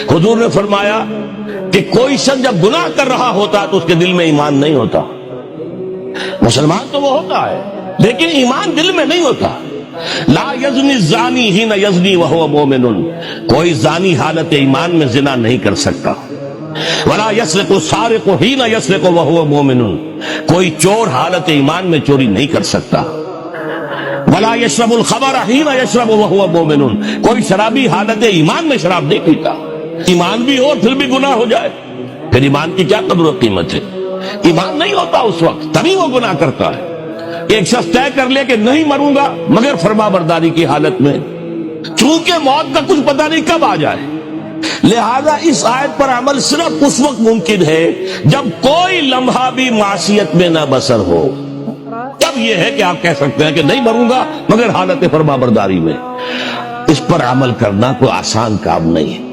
حضور نے فرمایا کہ کوئی شخص جب گناہ کر رہا ہوتا تو اس کے دل میں ایمان نہیں ہوتا. مسلمان تو وہ ہوتا ہے لیکن ایمان دل میں نہیں ہوتا. لا یزنی الزانی حین یزنی وہو مومن، کوئی زانی حالت ایمان میں زنا نہیں کر سکتا. ولا یسرق السارق حین یسرق وہو مومن، کوئی چور حالت ایمان میں چوری نہیں کر سکتا. ولا یشرب الخمر حین یشرب وہو مومن، کوئی شرابی حالت ایمان میں شراب نہیں پیتا. ایمان بھی ہو پھر بھی گناہ ہو جائے، پھر ایمان کی کیا قدر و قیمت ہے؟ ایمان نہیں ہوتا اس وقت، تبھی وہ گناہ کرتا ہے. ایک شخص طے کر لے کہ نہیں مروں گا مگر فرما برداری کی حالت میں، چونکہ موت کا کچھ پتہ نہیں کب آ جائے، لہذا اس آیت پر عمل صرف اس وقت ممکن ہے جب کوئی لمحہ بھی معصیت میں نہ بسر ہو. تب یہ ہے کہ آپ کہہ سکتے ہیں کہ نہیں مروں گا مگر حالت فرما برداری میں. اس پر عمل کرنا کوئی آسان کام نہیں ہے.